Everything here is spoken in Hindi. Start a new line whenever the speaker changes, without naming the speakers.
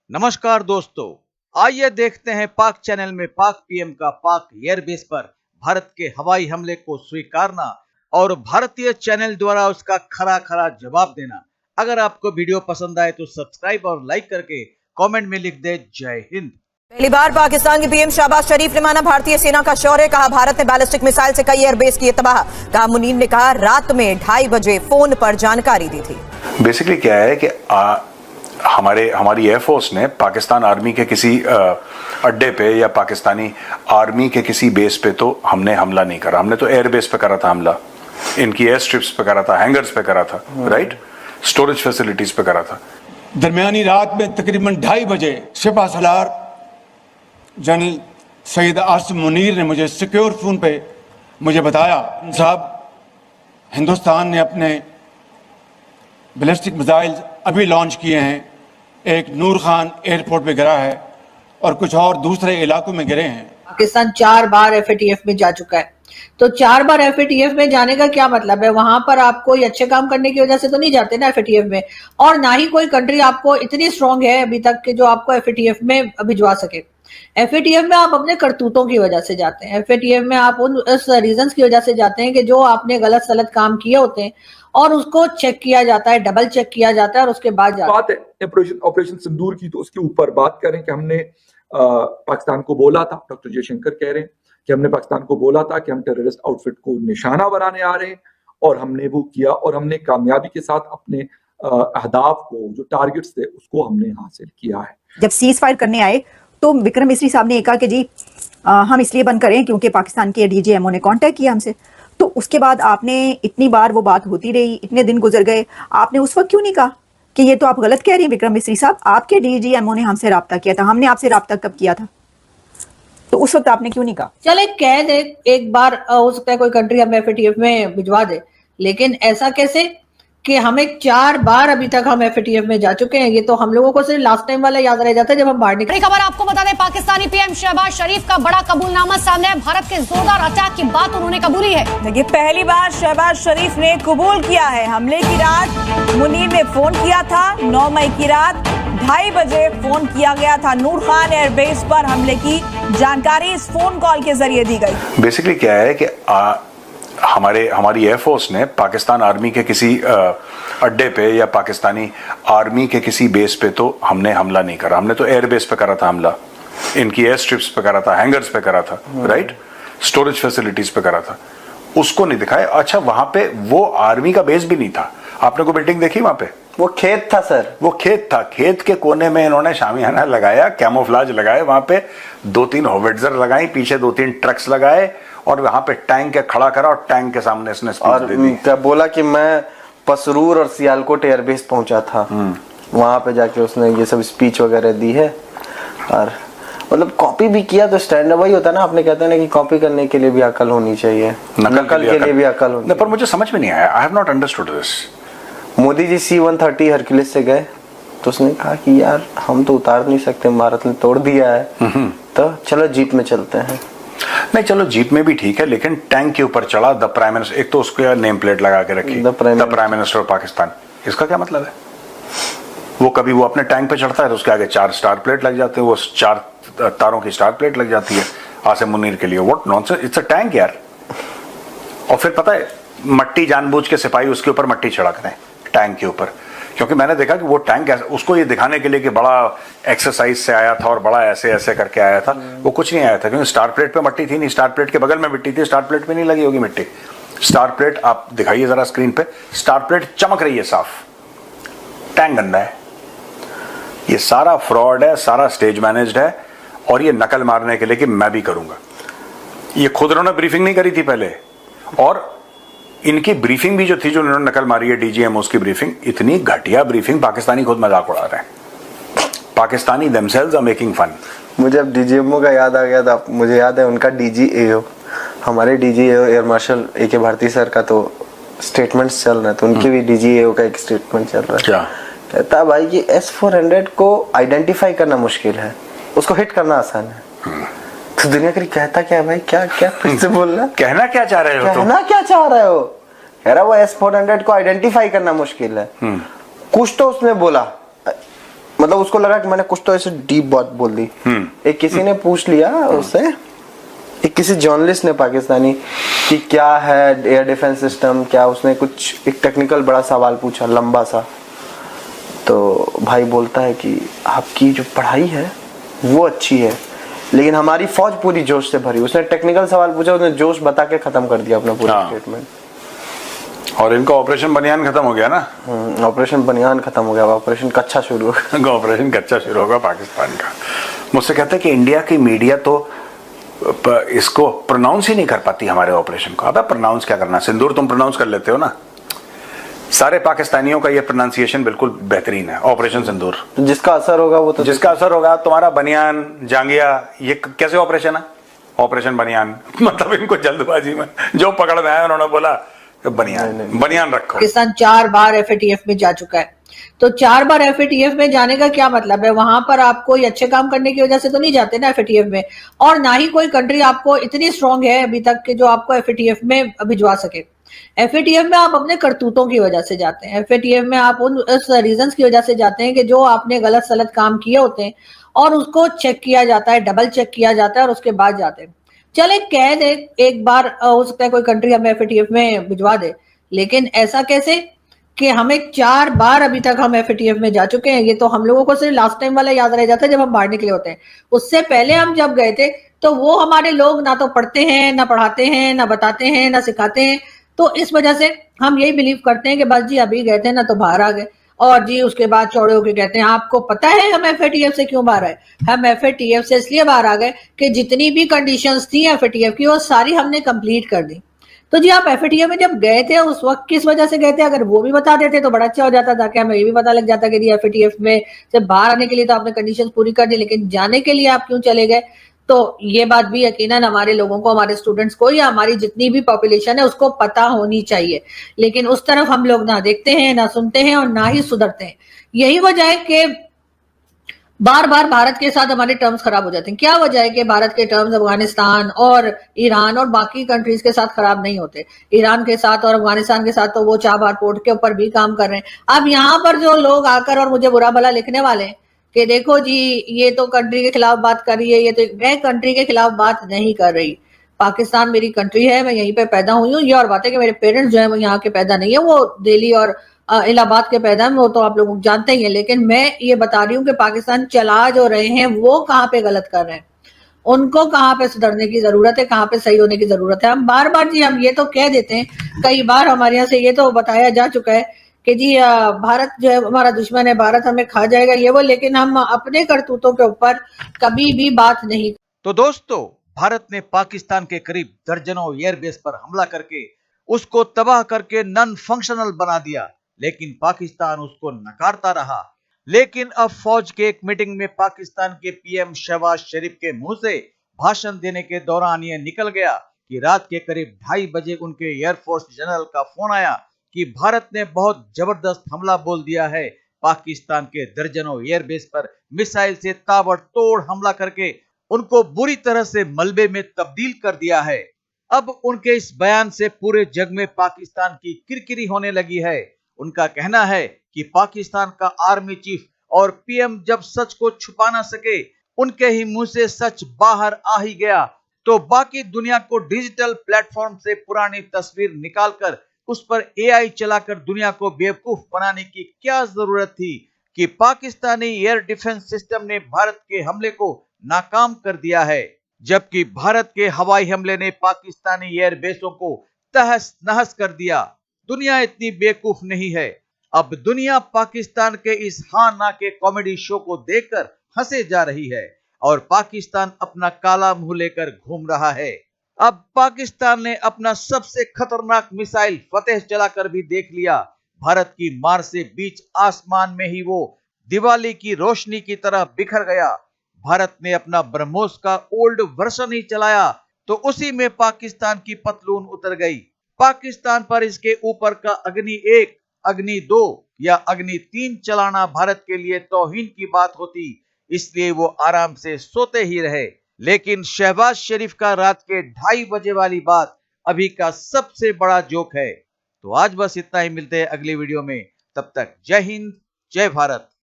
नमस्कार दोस्तों, आइए देखते हैं पाक चैनल में पाक पीएम का पाक एयरबेस पर भारत के हवाई हमले को स्वीकारना और भारतीय चैनल द्वारा उसका खरा खरा जवाब देना। अगर आपको वीडियो पसंद आए तो सब्सक्राइब और लाइक करके कमेंट में लिख दे जय हिंद।
पहली बार पाकिस्तान के पीएम शहबाज शरीफ ने माना भारतीय सेना का शौर्य। कहा भारत ने बैलिस्टिक मिसाइल से कई एयरबेस किए तबाह। कहा मुनीर ने कहा रात में 2:30 बजे फोन पर जानकारी दी थी।
बेसिकली क्या है कि हमारी एयरफोर्स ने पाकिस्तान आर्मी के किसी अड्डे पे या पाकिस्तानी आर्मी के किसी बेस पे तो हमने हमला नहीं करा। हमने तो एयरबेस पे करा था हमला, इनकी एयर स्ट्रिप्स पे करा था, हैंगर्स पे करा था, राइट, स्टोरेज फैसिलिटीज पे करा था।
दरमियानी रात में तकरीबन 2:30 बजे सिपा सलार जनरल सैयद आसिम मुनीर ने मुझे सिक्योर फोन पे मुझे बताया, साहब हिंदुस्तान ने अपने बैलिस्टिक मिसाइल अभी लॉन्च किए हैं, एक नूर खान एयरपोर्ट पे गिरा है और कुछ और दूसरे इलाकों में गिरे हैं।
पाकिस्तान 4 बार एफएटीएफ में जा चुका है, तो 4 बार एफएटीएफ में जाने का क्या मतलब है? वहां पर आप कोई अच्छे काम करने की वजह से तो नहीं जाते ना एफएटीएफ में, और ना ही कोई कंट्री आपको इतनी स्ट्रांग है अभी तक कि जो आपको एफएटीएफ में भिजवा सके। एफएटीएफ में आप अपने करतूतों की वजह से जाते हैं, एफएटीएफ में आप उस रीजंस की वजह से जाते हैं कि जो आपने गलत सलत काम किए होते हैं और उसको चेक किया जाता है, डबल चेक किया जाता है और उसके बाद
बात है ऑपरेशन सिंदूर की, तो उसके ऊपर बात करें कि हमने पाकिस्तान को बोला था, डॉक्टर जयशंकर कह रहे हैं कि हमने पाकिस्तान को बोला था कि हम टेररिस्ट आउटफिट को निशाना बनाने आ रहे हैं, और हमने वो किया और हमने कामयाबी के साथ अपने अहदाफ को, जो टारगेट्स थे, उसको हमने हासिल किया है।
जब सीज फायर करने आए तो विक्रम मिस्री साहब ने कहा कि जी हम इसलिए बंद करें क्योंकि पाकिस्तान के डीजीएमओ ने कांटेक्ट किया हमसे। तो उसके बाद आपने इतनी बार वो बात होती रही, इतने दिन गुजर गए, आपने उस वक्त क्यों नहीं कहा कि ये तो आप गलत कह रही हैं विक्रम मिस्री साहब, आपके डीजीएमओ ने हमसे राब्ता किया था, हमने आपसे राब्ता कब किया था? तो उस वक्त आपने क्यों नहीं कहा?
चले कह दे एक बार, हो सकता है कोई कंट्री हमें एफएटीएफ में भिजवा दे, लेकिन ऐसा कैसे कि हमें 4 बार अभी तक हम एफएटीएफ में जा चुके हैं। ये तो हम लोगों को सिर्फ लास्ट टाइम वाला याद रह जाता है जब हम बाहर निकले।
खबर आपको बता दें, पाकिस्तानी पीएम शहबाज शरीफ का बड़ा कबूलनामा सामने है। भारत के जोरदार अटैक की बात उन्होंने कबूली है। देखिए, पहली बार शहबाज शरीफ ने कबूल किया है हमले की रात मुनीर ने फोन किया था। 9 मई की रात 2:30 बजे फोन किया गया था। नूर खान एयरबेस पर हमले की जानकारी इस फोन कॉल के जरिए दी गई।
बेसिकली क्या है कि हमारी एयरफोर्स ने पाकिस्तान आर्मी के किसी अड्डे पे या पाकिस्तानी आर्मी के किसी बेस पे तो हमने हमला नहीं करा। हमने तो एयरबेस पे करा था हमला, इनकी एयर स्ट्रिप्स पे करा था, हैंगर्स पे करा था, राइट, स्टोरेज फैसिलिटीज पे करा था। उसको नहीं दिखाया। अच्छा, वहां पे वो आर्मी का बेस भी नहीं था। आपने कोई बिल्डिंग देखी वहां पे?
वो खेत था सर,
वो खेत था। खेत के कोने में इन्होंने शामियाना लगाया, कैमोफ्लाज लगाए, वहां पे 2-3 होविट्जर लगाई, पीछे 2-3 ट्रक्स लगाए और वहां पे टैंक के खड़ा करा और टैंक के सामने इसने स्पीच दे दी।
क्या बोला कि मैं पसरूर और सियालकोट एयरबेस पहुंचा था, वहां पे जाके उसने ये सब स्पीच वगैरह दी है। और मतलब कॉपी भी किया तो स्टैंड वही होता है ना, आपने कहते हैं ना कि कॉपी करने के लिए भी अकल होनी चाहिए, नकल के लिए भी अकल होनी।
पर मुझे समझ में नहीं आया, I have not understood this.
Modi ji C-130 Hercules से गए तो उसने कहा कि यार हम तो उतार नहीं सकते, भारत ने तोड़ दिया है, तो चलो जीप में चलते हैं।
नहीं, चलो जीप में भी ठीक है, लेकिन टैंक के ऊपर चढ़ा द प्राइम मिनिस्टर, एक तो उसको नेम प्लेट लगा के रखी the prime minister of Pakistan. इसका क्या मतलब है? वो कभी वो अपने टैंक पे चढ़ता है तो उसके आगे 4 स्टार प्लेट लग जाते हैं, वो 4 तारों की स्टार प्लेट लग जाती है आसिम मुनीर के लिए। What nonsense, it's a tank यार। और फिर पता है, मट्टी जानबूझ के सिपाही उसके ऊपर मट्टी छिड़कते हैं टैंक के ऊपर, क्योंकि मैंने देखा कि वो टैंक उसको ये दिखाने के लिए कि बड़ा एक्सरसाइज से आया था और बड़ा ऐसे ऐसे करके आया था, वो कुछ नहीं आया था, क्योंकि स्टार प्लेट पे मट्टी थी नहीं, स्टार प्लेट के बगल में मिट्टी थी, स्टार प्लेट पे नहीं लगी होगी मिट्टी। स्टार प्लेट आप दिखाइए जरा स्क्रीन पे, स्टार प्लेट चमक रही है साफ, टैंक गंदा है। ये सारा फ्रॉड है, सारा स्टेज मैनेज्ड है, और ये नकल मारने के लिए कि मैं भी करूंगा। ये खुद उन्होंने ब्रीफिंग नहीं करी थी पहले, और इनकी ब्रीफिंग भी जो थी, जो उन्होंने नकल मारी है डीजीएमओ की ब्रीफिंग, इतनी घटिया ब्रीफिंग, पाकिस्तानी खुद मजाक उड़ा रहे हैं। Pakistani themselves are making fun।
मुझे अब डीजीएमओ का याद आ गया था, मुझे याद है उनका डीजीएओ, हमारे DGAO air marshal AK Bharti sir का तो स्टेटमेंट्स चल रहा है, तो उनके भी डीजीएओ का एक स्टेटमेंट चल रहा है। क्या कहता भाई कि S-400 को आइडेंटिफाई करना मुश्किल है, उसको हिट करना आसान है। तो दुनिया करी कहता क्या भाई, क्या क्या फिर से बोलना,
कहना क्या चाह रहे हो?
कहना क्या चाह रहे हो? कह रहा वो S-400 को आइडेंटिफाई करना मुश्किल है। कुछ तो उसने बोला, मतलब उसको लगा कि मैंने कुछ तो ऐसे डीप बात बोल दी। एक किसी ने पूछ लिया उससे, एक किसी जर्नलिस्ट ने पाकिस्तानी, कि क्या है एयर डिफेंस सिस्टम, क्या उसने कुछ एक टेक्निकल बड़ा सवाल पूछा लंबा सा। तो भाई बोलता है कि आपकी जो पढ़ाई है वो अच्छी है, लेकिन हमारी फौज पूरी जोश से भरी। उसने टेक्निकल सवाल पूछा, उसने जोश बता के खत्म कर दिया अपना पूरा स्टेटमेंट।
और इनका ऑपरेशन बनियान खत्म हो गया ना।
ऑपरेशन बनियान खत्म हो गया, ऑपरेशन कच्चा शुरू होगा।
ऑपरेशन कच्चा शुरू होगा पाकिस्तान का। मुझसे कहते हैं कि इंडिया की मीडिया तो इसको प्रोनाउंस ही नहीं कर पाती हमारे ऑपरेशन को। अब प्रोनाउंस क्या करना, सिंदूर तुम प्रोनाउंस कर लेते हो ना। सारे पाकिस्तानियों का ये प्रोनाउंसिएशन बिल्कुल बेहतरीन है, ऑपरेशन सिंदूर।
जिसका असर होगा वो तो,
जिसका असर होगा। तुम्हारा बनियान जांगिया ये कैसे ऑपरेशन है, ऑपरेशन बनियान। मतलब इनको जल्दबाजी में जो पकड़ में आया उन्होंने बोला बनियान रखो।
पाकिस्तान 4 बार एफएटीएफ में जा चुका है, तो 4 बार एफएटीएफ में जाने का क्या मतलब है? वहां पर आप कोई अच्छे काम करने की वजह से तो नहीं जाते ना एफएटीएफ में, और ना ही कोई कंट्री आपको इतनी स्ट्रांग है अभी तक कि जो आपको एफएटीएफ में भिजवा सके। एफएटीएफ में आप अपने करतूतों की वजह से जाते हैं, एफएटीएफ में आप उन रीजंस की वजह से जाते हैं कि जो आपने गलत सलत काम किए होते हैं और उसको चेक किया जाता है, डबल चेक किया जाता है और उसके बाद जाते हैं। चले कह दे एक बार हो सकता है कोई कंट्री हमें एफएटीएफ में भिजवा दे, लेकिन ऐसा कैसे कि हमें 4 बार अभी तक हम एफएटीएफ में जा चुके हैं। ये तो हम लोगों को सिर्फ लास्ट टाइम वाला याद रह जाता है जब हम बाहर निकले होते हैं। उससे पहले हम जब गए थे तो वो हमारे लोग ना तो पढ़ते हैं, ना पढ़ाते हैं, ना बताते हैं, ना सिखाते हैं। तो इस वजह से हम यही बिलीव करते हैं कि बस जी अभी गए थे ना तो बाहर आ गए, और जी उसके बाद चौड़े होके कहते हैं आपको पता है हम एफएटीएफ से क्यों बाहर आए? हम एफएटीएफ से इसलिए बाहर आ गए कि जितनी भी कंडीशंस थी एफएटीएफ की वो सारी हमने कंप्लीट कर दी। तो जी आप एफएटीएफ में जब गए थे उस वक्त किस वजह से गए थे, अगर वो भी बता देते तो बड़ा अच्छा हो जाता था कि हमें ये भी पता लग जाता कि जी एफएटीएफ में से बाहर आने के लिए तो आपने कंडीशंस पूरी कर दी, लेकिन जाने के लिए आप क्यों चले गए? तो ये बात भी यकीनन हमारे लोगों को, हमारे स्टूडेंट्स को या हमारी जितनी भी पॉपुलेशन है उसको पता होनी चाहिए, लेकिन उस तरफ हम लोग ना देखते हैं, ना सुनते हैं और ना ही सुधरते हैं। यही वजह है कि बार बार भारत के साथ हमारे टर्म्स खराब हो जाते हैं। क्या वजह है कि भारत के टर्म्स अफगानिस्तान और ईरान और बाकी कंट्रीज के साथ खराब नहीं होते? ईरान के साथ और अफगानिस्तान के साथ तो वो चाबहार पोर्ट के ऊपर भी काम कर रहे हैं। अब यहाँ पर जो लोग आकर और मुझे बुरा भला लिखने वाले हैं कि देखो जी ये तो कंट्री के खिलाफ बात कर रही है, ये तो, मैं कंट्री के खिलाफ बात नहीं कर रही। पाकिस्तान मेरी कंट्री है, मैं यहीं पे पैदा हुई हूँ। ये और बात है कि मेरे पेरेंट्स जो है वो यहाँ के पैदा नहीं है, वो दिल्ली और इलाहाबाद के पैदा है, वो तो आप लोग जानते ही हैं। लेकिन मैं ये बता रही हूँ कि पाकिस्तान चला जो रहे हैं वो कहाँ पे गलत कर रहे हैं, उनको कहाँ पे सुधरने की जरूरत है, कहाँ पे सही होने की जरूरत है। हम बार बार जी हम ये तो कह देते हैं, कई बार हमारे यहाँ से ये तो बताया जा चुका है कि जी भारत जो है हमारा दुश्मन है, भारत हमें खा जाएगा, ये वो, लेकिन हम अपने करतूतों के ऊपर कभी भी बात नहीं।
तो दोस्तों, भारत ने पाकिस्तान के करीब दर्जनों एयरबेस पर हमला करके उसको तबाह करके नॉन फंक्शनल बना दिया, लेकिन पाकिस्तान उसको नकारता रहा। लेकिन अब फौज के एक मीटिंग में पाकिस्तान के पीएम शहबाज शरीफ के मुंह से भाषण देने के दौरान यह निकल गया कि रात के करीब 2:30 बजे उनके एयरफोर्स जनरल का फोन आया कि भारत ने बहुत जबरदस्त हमला बोल दिया है, पाकिस्तान के दर्जनों एयरबेस पर मिसाइल से ताबड़तोड़ हमला करके उनको बुरी तरह से मलबे में तब्दील कर दिया है। अब उनके इस बयान से पूरे जग में पाकिस्तान की किरकिरी होने लगी है। उनका कहना है कि पाकिस्तान का आर्मी चीफ और पीएम जब सच को छुपा ना सके, उनके ही मुंह से सच बाहर आ ही गया, तो बाकी दुनिया को डिजिटल प्लेटफॉर्म से पुरानी तस्वीर निकालकर उस पर एआई चलाकर दुनिया को बेवकूफ बनाने की क्या जरूरत थी कि पाकिस्तानी एयर डिफेंस सिस्टम ने भारत के हमले को नाकाम कर दिया है, जबकि भारत के हवाई हमले ने पाकिस्तानी एयरबेसों को तहस नहस कर दिया। दुनिया इतनी बेवकूफ नहीं है। अब दुनिया पाकिस्तान के इस हाँ ना के कॉमेडी शो को देखकर हंसे जा रही है और पाकिस्तान अपना काला मुंह लेकर घूम रहा है। अब पाकिस्तान ने अपना सबसे खतरनाक मिसाइल फतेह चलाकर भी देख लिया। भारत की मार से बीच आसमान में ही वो दिवाली की रोशनी की तरह बिखर गया। भारत ने अपना ब्रह्मोस का ओल्ड वर्जन ही चलाया तो उसी में पाकिस्तान की पतलून उतर गई। पाकिस्तान पर इसके ऊपर का अग्नि 1, अग्नि 2 या अग्नि 3 चलाना भारत के लिए तौहीन की बात होती, इसलिए वो आराम से सोते ही रहे। लेकिन शहबाज शरीफ का रात के 2:30 बजे वाली बात अभी का सबसे बड़ा जोक है। तो आज बस इतना ही, मिलते हैं अगली वीडियो में। तब तक जय हिंद, जय भारत।